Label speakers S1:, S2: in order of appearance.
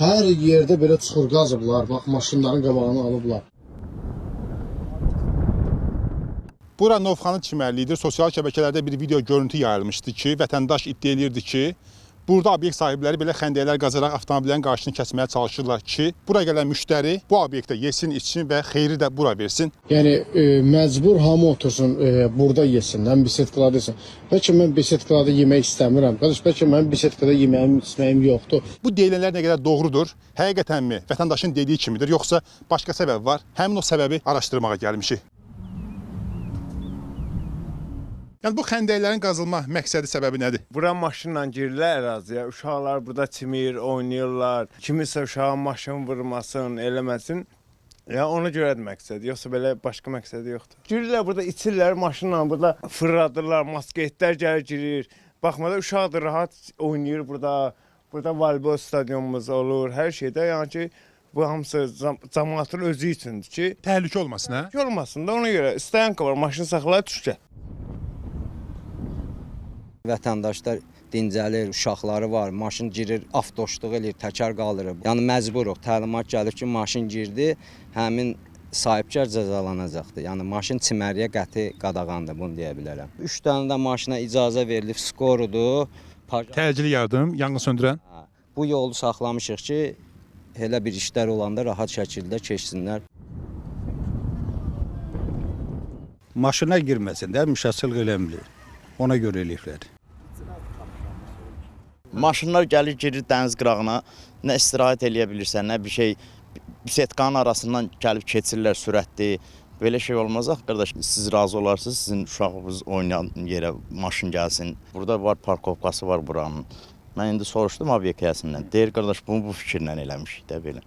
S1: Hər yerdə belə çuxur qazıblar, bax maşınların qabağını alıblar.
S2: Bura Novxanı çimərliyidir. Sosial şəbəkələrdə bir video görüntü yayılmışdı ki, vətəndaş iddia edirdi ki, burada obyekt sahibləri belə xəndəklər qazaraq avtomobillərin qarşısını kəsməyə çalışırlar ki, bura gələn müştəri bu obyektdə yesin, içsin və xeyri də bura versin. Yəni məcbur hamı otursun, burada yesin, həm bisetkalarda yesin. Bəlkə mən bisetkalarda yemək istəmirəm. Qardaş, bəlkə mənim bisetkada yeməyim, içməyim yoxdur. Bu deyilənlər nə qədər doğrudur? Həqiqətənmi vətəndaşın dediyi kimidir, yoxsa başqa səbəb var? Həmin o səbəbi araşdırmağa gəlmişik. Yəni bu xəndəklərin qazılma məqsədi səbəbi nədir?
S3: Bura maşınla girirlər əraziyə, uşaqlar burada çimir, oynayırlar. Kimisə uşağa maşın vurmasın, eləməsin. Ya ona görədir məqsəd, yoxsa belə başqa məqsədi yoxdur. Girirlər burada, içirlər maşınla, burada fırladırlar, masketlər gəlir, girir. Baxmada uşaq da rahat oynayır burada. Burada voleybol stadionumuz olur, hər şeydə. Yəni ki, bu hamısı cəmaatın özü üçündür ki,
S2: Təhlükə olmasın, hə?
S3: olmasın da ona görə. İstəyən var, maşın saxlayır, düşkə.
S4: Vətəndaşlar dincəlir, uşaqları var, maşın girir, avtoşluq eləyir, təkər qaldırır. Yəni məcburuq, təlimat gəlir ki, maşın girdi, həmin sahibkar cəzalanacaqdır. Yəni maşın çimərliyə qəti qadağandır, bunu deyə bilərəm. 3 dənə də maşına icazə verilib, skorudur.
S2: Təcili yardım, yanğın söndürən.
S4: Bu yolu saxlamışıq ki, elə bir işlər olanda rahat şəkildə keçsinlər.
S5: Maşına girməsin də, müşəssirlik eləmir. Ona görə eləyiblər.
S6: Maşınlar gəlir, girir dəniz qırağına, nə istirahət eləyə bilirsən, nə bir şey, bisetkanın arasından gəlib keçirlər sürətli. Belə şey olmaz axı, qardaş. Siz razı olarsınız, sizin uşağınız oynayan yerə maşın gəlsin. Burada var, parkovkası var buranın. Mən indi soruşdum obyekt həyəsindən. Deyir, qardaş, bunu bu fikirlə eləmişik də belə.